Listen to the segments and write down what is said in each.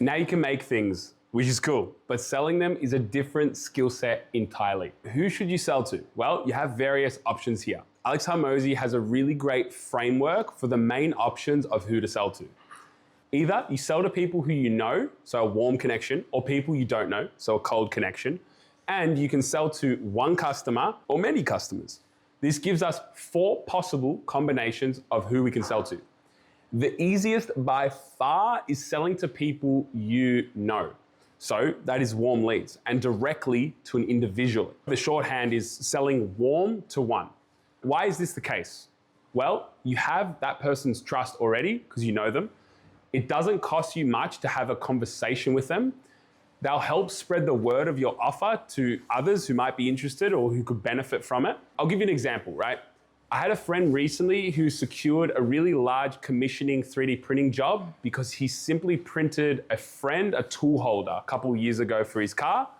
Now you can make things, which is cool, but selling them is a different skill set entirely. Who should you sell to? Well, you have various options here. Alex Hormozi has a really great framework for the main options of who to sell to. Either you sell to people who you know, so a warm connection, or people you don't know, so a cold connection, and you can sell to one customer or many customers. This gives us 4 possible combinations of who we can sell to. The easiest by far is selling to people you know. So that is warm leads and directly to an individual. The shorthand is selling warm to one. Why is this the case? Well, you have that person's trust already because you know them. It doesn't cost you much to have a conversation with them. They'll help spread the word of your offer to others who might be interested or who could benefit from it. I'll give you an example, right? I had a friend recently who secured a really large commissioning 3D printing job because he simply printed a friend a tool holder a couple of years ago for his car.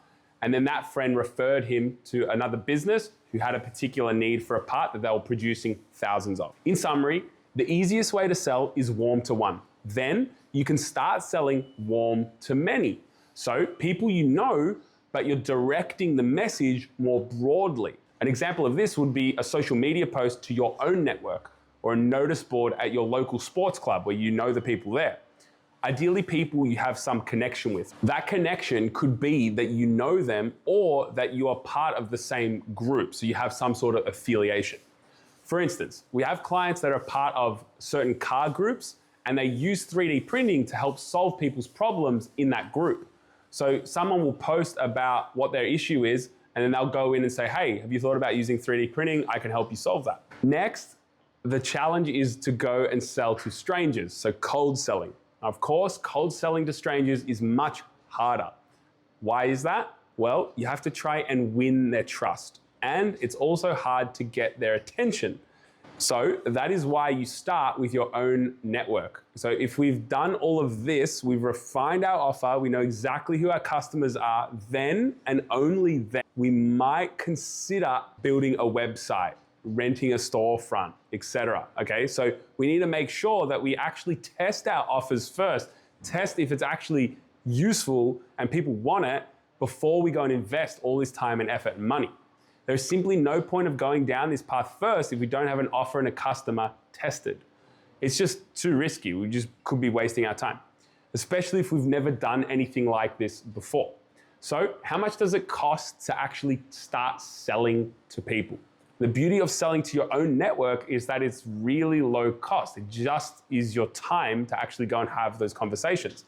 And then that friend referred him to another business who had a particular need for a part that they were producing thousands of. In summary, the easiest way to sell is warm to one. Then you can start selling warm to many. So people you know, but you're directing the message more broadly. An example of this would be a social media post to your own network or a notice board at your local sports club where you know the people there. Ideally, people you have some connection with. That connection could be that you know them or that you are part of the same group, so you have some sort of affiliation. For instance, we have clients that are part of certain car groups and they use 3D printing to help solve people's problems in that group. So someone will post about what their issue is, and then they'll go in and say, hey, have you thought about using 3D printing? I can help you solve that. Next, the challenge is to go and sell to strangers, so cold selling. Of course, cold selling to strangers is much harder. Why is that? Well, you have to try and win their trust, and it's also hard to get their attention. So that is why you start with your own network. So if we've done all of this, we've refined our offer, we know exactly who our customers are, then and only then we might consider building a website, renting a storefront, etc. Okay, so we need to make sure that we actually test our offers first, test if it's actually useful and people want it before we go and invest all this time and effort and money. There's simply no point of going down this path first if we don't have an offer and a customer tested. It's just too risky. We just could be wasting our time, especially if we've never done anything like this before. So how much does it cost to actually start selling to people? The beauty of selling to your own network is that it's really low cost. It just is your time to actually go and have those conversations.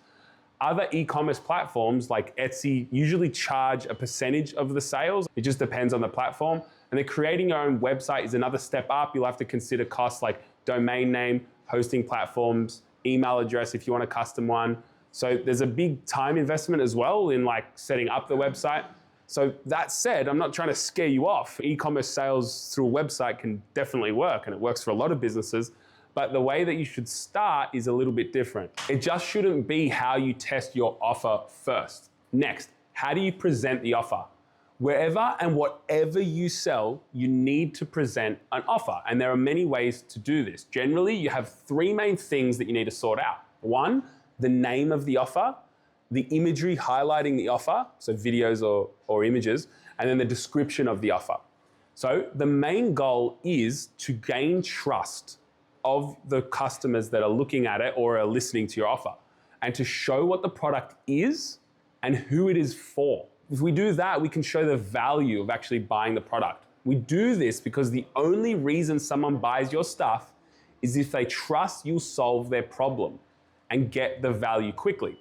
Other e-commerce platforms like Etsy usually charge a percentage of the sales. It just depends on the platform. And then creating your own website is another step up. You'll have to consider costs like domain name, hosting platforms, email address if you want a custom one. So there's a big time investment as well in like setting up the website. So that said, I'm not trying to scare you off. E-commerce sales through a website can definitely work, and it works for a lot of businesses. But the way that you should start is a little bit different. It just shouldn't be how you test your offer first. Next, how do you present the offer? Wherever and whatever you sell, you need to present an offer. And there are many ways to do this. Generally, you have 3 main things that you need to sort out. 1, the name of the offer, the imagery highlighting the offer, so videos or images, and then the description of the offer. So the main goal is to gain trust of the customers that are looking at it or are listening to your offer, and to show what the product is and who it is for. If we do that, we can show the value of actually buying the product. We do this because the only reason someone buys your stuff is if they trust you'll solve their problem and get the value quickly.